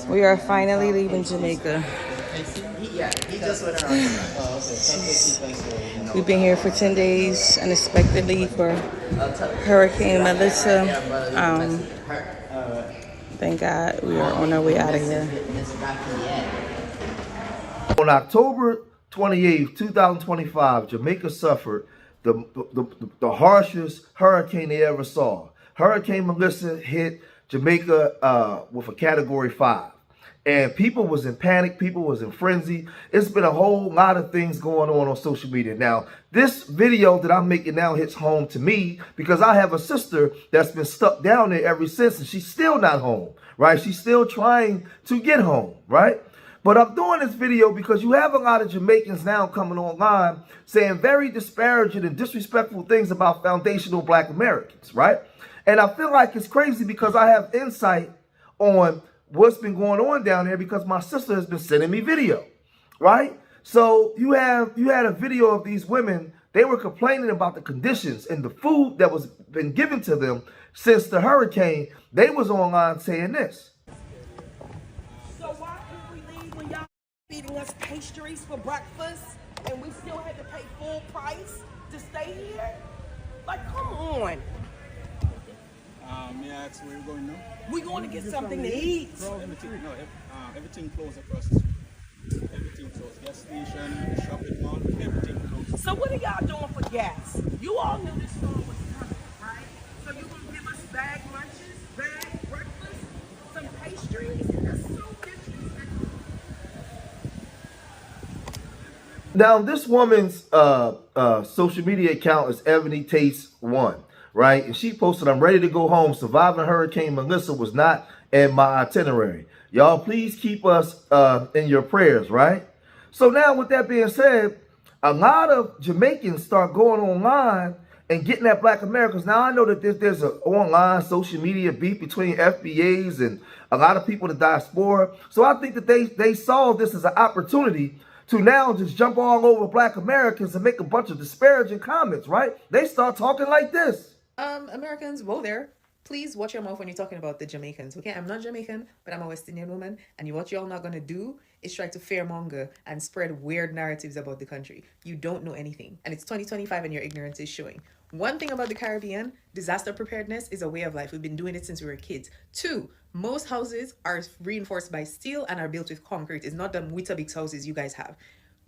We are finally leaving Jamaica. He just went around. We've been here for 10 days unexpectedly for Hurricane Melissa. Thank God we are on our way out of here. On October 28th, 2025, Jamaica suffered the harshest hurricane they ever saw. Hurricane Melissa hit Jamaica with a Category 5. And people was in panic. People was in frenzy. It's been a whole lot of things going on social media. Now, this video that I'm making now hits home to me because I have a sister that's been stuck down there ever since, and she's still not home, right? She's still trying to get home, right? But I'm doing this video because you have a lot of Jamaicans now coming online saying very disparaging and disrespectful things about foundational Black Americans, right? And I feel like it's crazy because I have insight on what's been going on down there because my sister has been sending me video, right? So you had a video of these women. They were complaining about the conditions and the food that was been given to them since the hurricane. They was online saying this. So why couldn't we leave when y'all feeding us pastries for breakfast and we still had to pay full price to stay here? Like, come on. May I ask where you're going now? We're going to get something to eat. Everything closed across the street. Everything closed. Gas station, shopping mall, everything closed. So what are y'all doing for gas? You all knew this storm was coming, right? So you're going to give us bag lunches, bag breakfast, some pastries? That's so disrespectful. Now, this woman's social media account is Ebony Taste 1. Right? And she posted, "I'm ready to go home. Surviving Hurricane Melissa was not in my itinerary. Y'all, please keep us in your prayers," right? So now with that being said, a lot of Jamaicans start going online and getting at Black Americans. Now, I know that there's an online social media beef between FBAs and a lot of people in the diaspora. So I think that they saw this as an opportunity to now just jump all over Black Americans and make a bunch of disparaging comments, right? They start talking like this. Americans, whoa there. Please watch your mouth when you're talking about the Jamaicans, okay? I'm not Jamaican, but I'm a West Indian woman, and what y'all not gonna do is try to fearmonger and spread weird narratives about the country. You don't know anything, and it's 2025 and your ignorance is showing. One thing about the Caribbean, disaster preparedness is a way of life. We've been doing it since we were kids. 2, most houses are reinforced by steel and are built with concrete. It's not the Weetabix houses you guys have.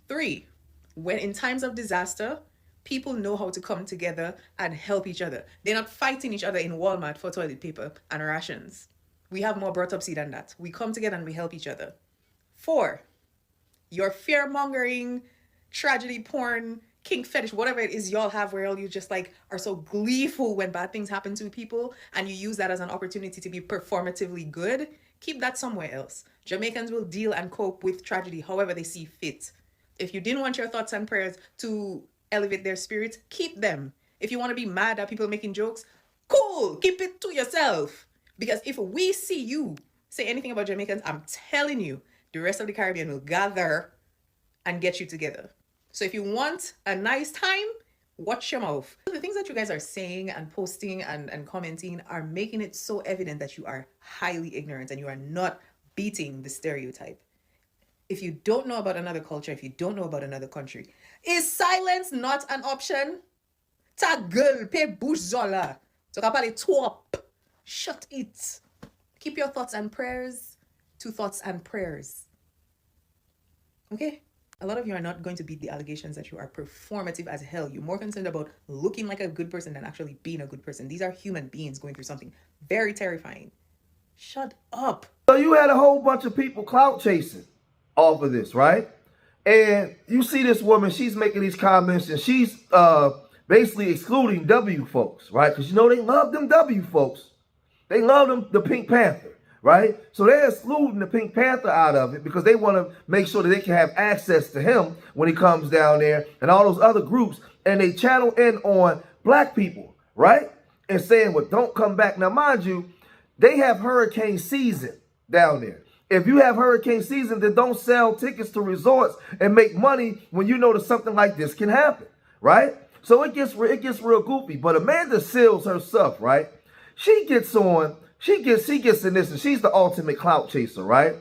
3, when in times of disaster, people know how to come together and help each other. They're not fighting each other in Walmart for toilet paper and rations. We have more autopsy than that. We come together and we help each other. 4, your fear-mongering, tragedy porn, kink fetish, whatever it is y'all have where you just like are so gleeful when bad things happen to people and you use that as an opportunity to be performatively good, keep that somewhere else. Jamaicans will deal and cope with tragedy however they see fit. If you didn't want your thoughts and prayers to elevate their spirits, keep them. If you want to be mad at people making jokes, cool, keep it to yourself. Because if we see you say anything about Jamaicans, I'm telling you, the rest of the Caribbean will gather and get you together. So if you want a nice time, watch your mouth. The things that you guys are saying and posting and commenting are making it so evident that you are highly ignorant and you are not beating the stereotype. If you don't know about another culture, if you don't know about another country, is silence not an option? Ta gueule, pe bouche zola. So ka pale twop. Shut it. Keep your thoughts and prayers to thoughts and prayers. Okay? A lot of you are not going to beat the allegations that you are performative as hell. You're more concerned about looking like a good person than actually being a good person. These are human beings going through something very terrifying. Shut up. So you had a whole bunch of people clout chasing off of this, right? And you see this woman, she's making these comments and she's basically excluding W folks, right? Because you know they love them W folks. They love them, the Pink Panther, right? So they're excluding the Pink Panther out of it because they want to make sure that they can have access to him when he comes down there and all those other groups. And they channel in on Black people, right? And saying, well, don't come back. Now, mind you, they have hurricane season down there. If you have hurricane season, then don't sell tickets to resorts and make money when you know that something like this can happen, right? So it gets real goofy. But Amanda Seals herself, right? She gets in this, and she's the ultimate clout chaser, right?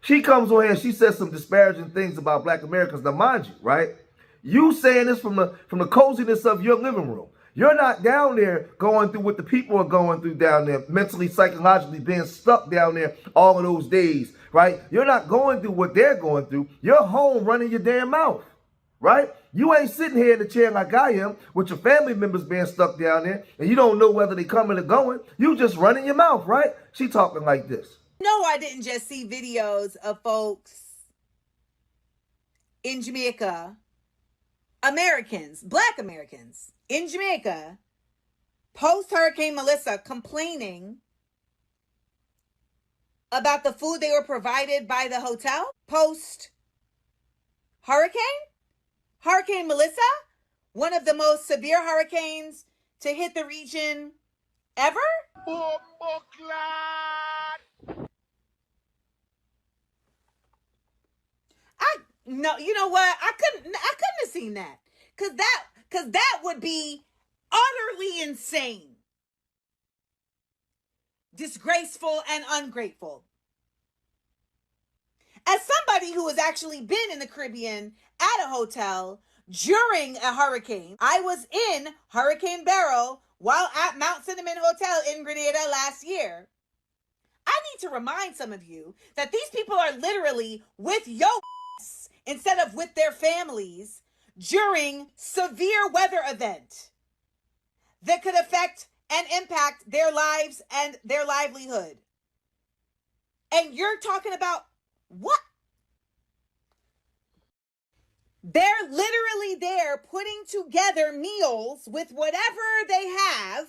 She comes on here and she says some disparaging things about black Americans. Now, mind you, right? You saying this from the coziness of your living room. You're not down there going through what the people are going through down there, mentally, psychologically being stuck down there all of those days, right? You're not going through what they're going through. You're home running your damn mouth, right? You ain't sitting here in the chair like I am with your family members being stuck down there and you don't know whether they coming or going. You just running your mouth, right? She talking like this. No, I didn't just see videos of folks in Jamaica, Americans, black Americans in Jamaica, post-Hurricane Melissa, complaining about the food they were provided by the hotel post-hurricane. Hurricane Melissa, one of the most severe hurricanes to hit the region ever. No, you know what? I couldn't have seen that. Cause that would be utterly insane. Disgraceful and ungrateful. As somebody who has actually been in the Caribbean at a hotel during a hurricane, I was in Hurricane Beryl while at Mount Cinnamon Hotel in Grenada last year. I need to remind some of you that these people are literally with your instead of with their families during severe weather event that could affect and impact their lives and their livelihood. And you're talking about what? They're literally there putting together meals with whatever they have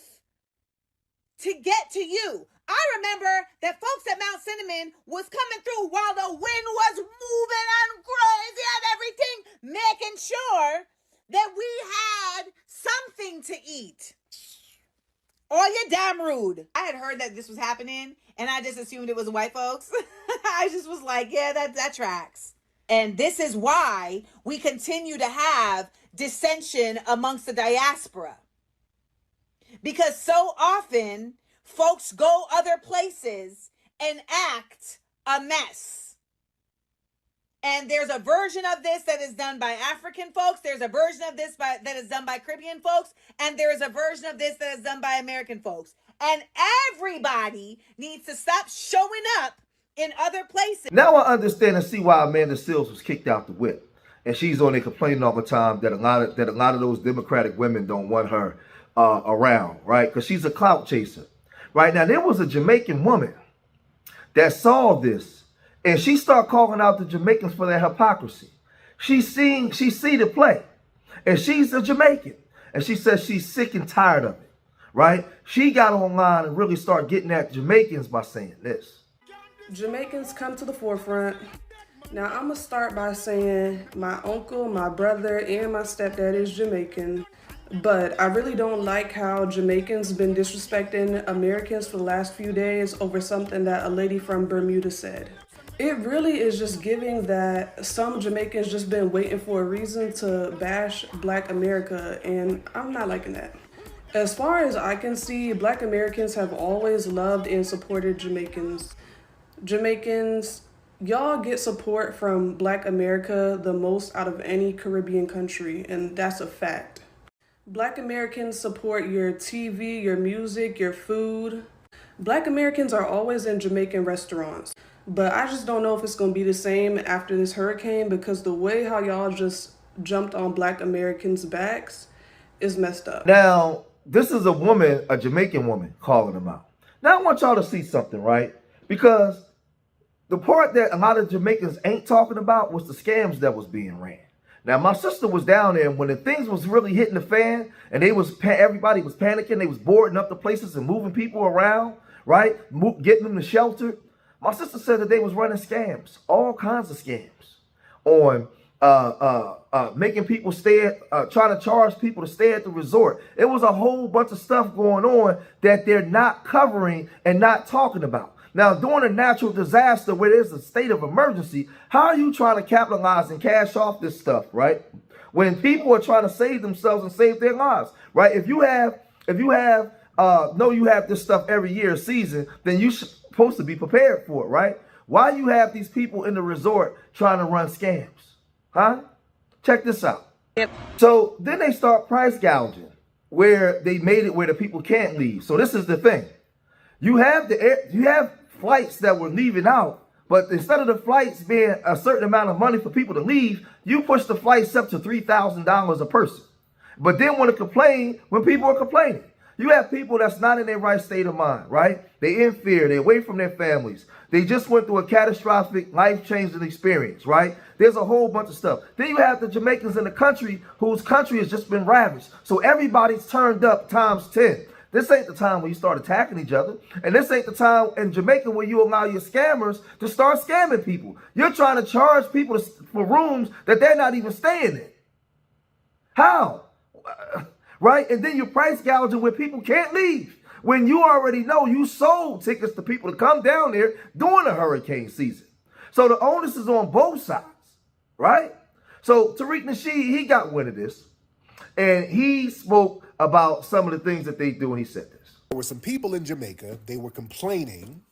to get to you. I remember that folks at Mount Cinnamon was coming through while the wind was moving and crazy and everything, making sure that we had something to eat. Oh, you're damn rude. I had heard that this was happening and I just assumed it was white folks. I just was like, yeah, that tracks. And this is why we continue to have dissension amongst the diaspora. Because so often folks go other places and act a mess. And there's a version of this that is done by African folks. There's a version of this that is done by Caribbean folks. And there's a version of this that is done by American folks. And everybody needs to stop showing up in other places. Now I understand and see why Amanda Seales was kicked out the whip. And she's on there complaining all the time that a lot of those Democratic women don't want her around, right? Because she's a clout chaser. Right now, there was a Jamaican woman that saw this, and she started calling out the Jamaicans for their hypocrisy. She see the play, and she's a Jamaican, and she says she's sick and tired of it, right? She got online and really started getting at Jamaicans by saying this. Jamaicans come to the forefront. Now, I'm going to start by saying my uncle, my brother, and my stepdad is Jamaican. But I really don't like how Jamaicans been disrespecting Americans for the last few days over something that a lady from Bermuda said. It really is just giving that some Jamaicans just been waiting for a reason to bash Black America, and I'm not liking that. As far as I can see, Black Americans have always loved and supported Jamaicans. Jamaicans, y'all get support from Black America the most out of any Caribbean country, and that's a fact. Black Americans support your TV, your music, your food. Black Americans are always in Jamaican restaurants. But I just don't know if it's going to be the same after this hurricane, because the way how y'all just jumped on Black Americans' backs is messed up. Now, this is a woman, a Jamaican woman, calling them out. Now, I want y'all to see something, right? Because the part that a lot of Jamaicans ain't talking about was the scams that was being ran. Now, my sister was down there, and when the things was really hitting the fan, and everybody was panicking, they was boarding up the places and moving people around, right? Getting them to shelter. My sister said that they was running scams, all kinds of scams, on making people stay, trying to charge people to stay at the resort. It was a whole bunch of stuff going on that they're not covering and not talking about. Now, during a natural disaster where there's a state of emergency, how are you trying to capitalize and cash off this stuff, right? When people are trying to save themselves and save their lives, right? If you have this stuff every year, season, then you're supposed to be prepared for it, right? Why you have these people in the resort trying to run scams? Huh? Check this out. Yep. So then they start price gouging where they made it where the people can't leave. So this is the thing. You have flights that were leaving out, but instead of the flights being a certain amount of money for people to leave, you push the flights up to $3,000 a person. But then want to complain when people are complaining. You have people that's not in their right state of mind, right? They in fear. They're away from their families. They just went through a catastrophic, life-changing experience, right? There's a whole bunch of stuff. Then you have the Jamaicans in the country whose country has just been ravaged. So everybody's turned up times 10. This ain't the time when you start attacking each other. And this ain't the time in Jamaica where you allow your scammers to start scamming people. You're trying to charge people for rooms that they're not even staying in. How? Right? And then you're price gouging where people can't leave. When you already know you sold tickets to people to come down there during the hurricane season. So the onus is on both sides, right? So Tariq Nasheed, he got wind of this. And he spoke about some of the things that they do, and he said this. There were some people in Jamaica, they were complaining,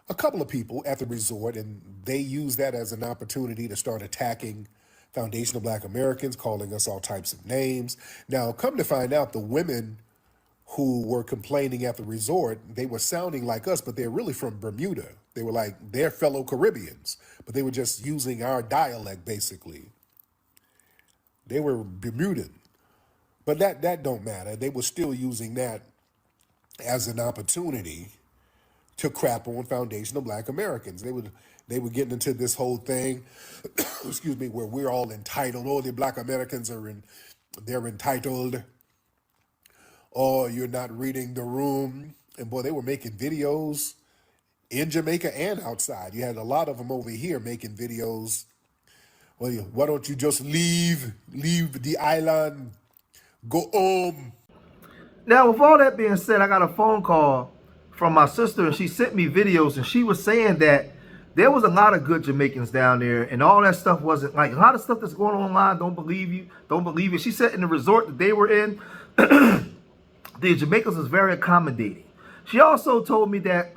a couple of people at the resort, and they used that as an opportunity to start attacking foundational Black Americans, calling us all types of names. Now, come to find out, the women who were complaining at the resort, they were sounding like us, but they're really from Bermuda. They were like their fellow Caribbeans, but they were just using our dialect, basically. They were Bermudan. But that don't matter. They were still using that as an opportunity to crap on foundational Black Americans. They were getting into this whole thing, excuse me, where we're all entitled. Oh, the Black Americans they're entitled. Oh, you're not reading the room. And boy, they were making videos in Jamaica and outside. You had a lot of them over here making videos. Well, why don't you just leave the island, go home? Now, with all that being said, I got a phone call from my sister, and she sent me videos, and she was saying that there was a lot of good Jamaicans down there, and all that stuff wasn't, like, a lot of stuff that's going on online, don't believe it. She said in the resort that they were in, the Jamaicans was very accommodating. She also told me that,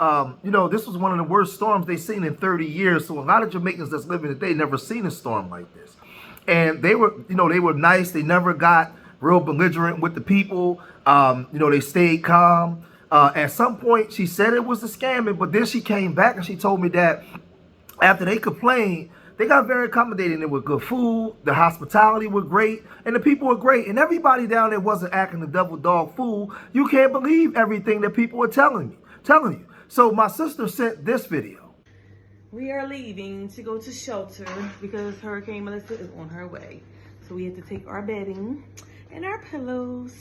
this was one of the worst storms they've seen in 30 years. So a lot of Jamaicans that's living today never seen a storm like this. And they were, they were nice. They never got real belligerent with the people. They stayed calm. At some point, she said it was a scamming, but then she came back and she told me that after they complained, they got very accommodating. It was good food, the hospitality was great, and the people were great. And everybody down there wasn't acting the devil dog fool. You can't believe everything that people were telling you. So my sister sent this video. We are leaving to go to shelter because Hurricane Melissa is on her way. So we have to take our bedding and our pillows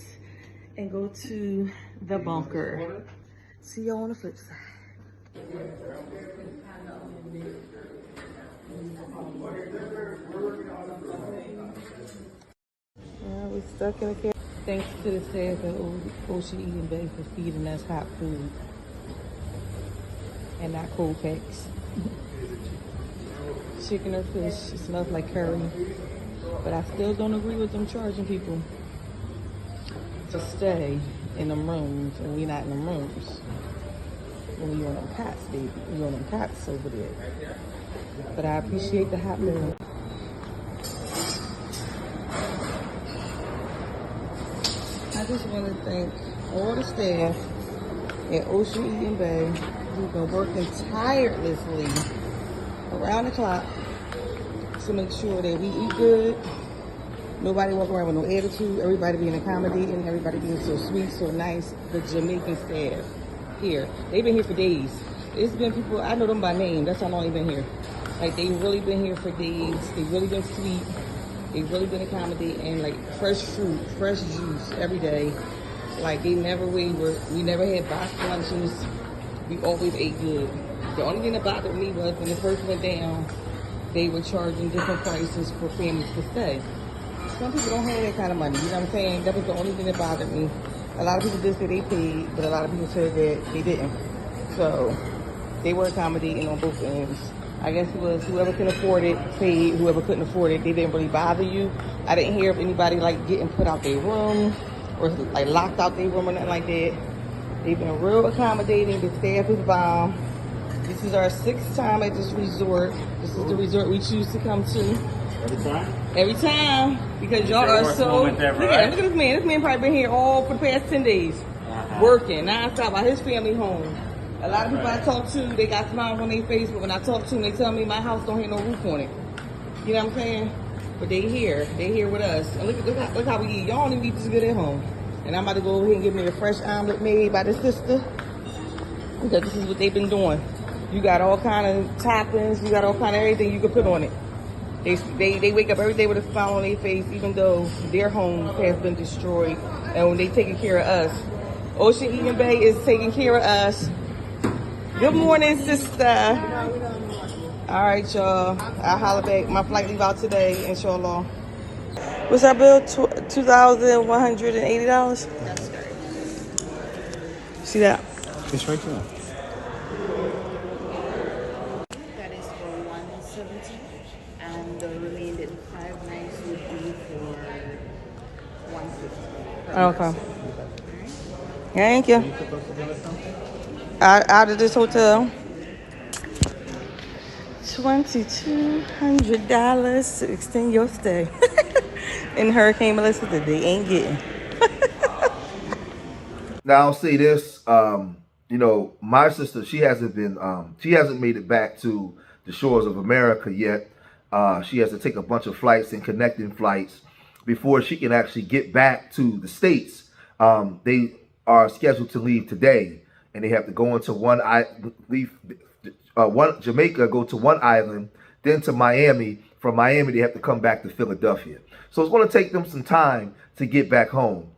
and go to the bunker. See y'all on the flip side. We're stuck in a cave. Thanks to the staff at Ocean Eating Bay for feeding us hot food and not cold packs. Chicken or fish, it smells like curry. But I still don't agree with them charging people to stay in them rooms, and we not in them rooms. When we on them cots, baby. We on them cots over there. But I appreciate the hot meal. I just want to thank all the staff at Ocean Eating Bay who've been working tirelessly around the clock to make sure that we eat good. Nobody walking around with no attitude. Everybody being accommodating. Everybody being so sweet, so nice. The Jamaican staff here. They've been here for days. It's been people, I know them by name. That's how long they've been here. Like, they've really been here for days. They've really been sweet. They've really been accommodating, like fresh fruit, fresh juice every day. Like, they never wavered. We never had box lunches. We always ate good. The only thing that bothered me was when it first went down, they were charging different prices for families to stay. Some people don't have that kind of money, you know what I'm saying? That was the only thing that bothered me. A lot of people did say they paid, but a lot of people said that they didn't. So they were accommodating on both ends. I guess it was whoever can afford it paid, whoever couldn't afford it, they didn't really bother you. I didn't hear of anybody like getting put out their room or like locked out their room or nothing like that. They've been real accommodating. The staff is bomb. This is our 6th time at this resort. This is the resort we choose to come to. Every time? Every time. Because y'all your are worst so... moment ever, Look right? at this man. This man probably been here all for the past 10 days. Working nonstop while his family home. A lot of people I talk to, they got smiles on their face, but when I talk to them, they tell me my house don't have no roof on it. You know what I'm saying? But they here with us. And look how we eat. Y'all only eat this good at home. And I'm about to go over here and get me a fresh omelet made by the sister. Because this is what they've been doing. You got all kind of toppings, you got all kind of everything you can put on it. They wake up every day with a smile on their face, even though their home has been destroyed. And when they taking care of us. Ocean Eaton Bay is taking care of us. Good morning, sister. All right, y'all. I'll holler back. My flight leave out today, inshallah. What's that bill? $2,180? That's correct. See that? It's right there. That is for 170, and the remaining 5 nights would be for 150. Okay. Thank you. Out of this hotel. $2,200 to extend your stay. In Hurricane Melissa that they ain't getting. Now I'll say this, you know, my sister, she hasn't made it back to the shores of America yet. She has to take a bunch of flights and connecting flights before she can actually get back to the States. They are scheduled to leave today, and they have to go into Jamaica, go to one island, then to Miami. From Miami, they have to come back to Philadelphia. So it's going to take them some time to get back home.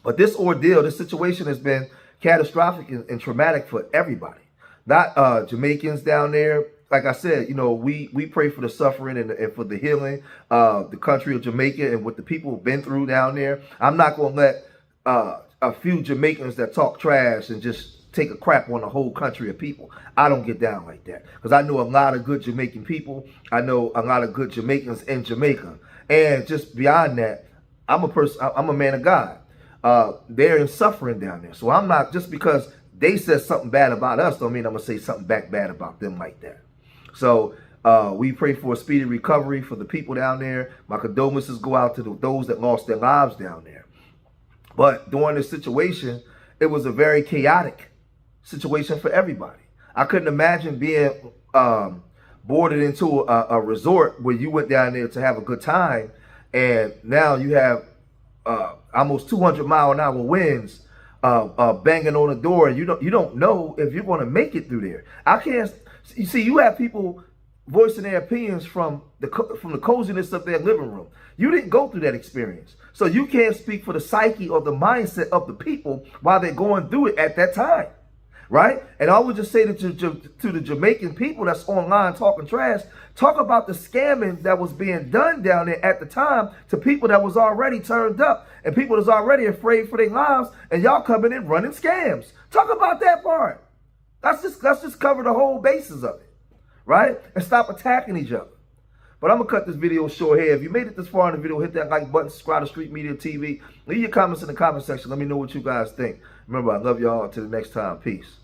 But this ordeal, this situation has been catastrophic and traumatic for everybody. Not Jamaicans down there. Like I said, you know, we pray for the suffering and for the healing of the country of Jamaica and what the people have been through down there. I'm not going to let a few Jamaicans that talk trash and just take a crap on the whole country of people. I don't get down like that, because I know a lot of good Jamaican people. I know a lot of good Jamaicans in Jamaica. And just beyond that, I'm a man of God. They're in suffering down there. So I'm not, just because they said something bad about us, don't mean I'm going to say something back bad about them like that. So we pray for a speedy recovery for the people down there. My condolences go out to those that lost their lives down there. But during this situation, it was a very chaotic situation for everybody. I couldn't imagine being boarded into a resort where you went down there to have a good time, and now you have almost 200-mile-an-hour winds banging on the door, and you don't know if you're going to make it through there. I can't. You see, you have people voicing their opinions from the coziness of their living room. You didn't go through that experience, so you can't speak for the psyche or the mindset of the people while they're going through it at that time. Right? And I would just say to the Jamaican people that's online talking trash, talk about the scamming that was being done down there at the time to people that was already turned up and people that's already afraid for their lives, and y'all coming in running scams. Talk about that part. Let's just cover the whole basis of it, right? And stop attacking each other. But I'm going to cut this video short here. If you made it this far in the video, hit that like button, subscribe to Street Media TV. Leave your comments in the comment section. Let me know what you guys think. Remember, I love y'all. Until the next time. Peace.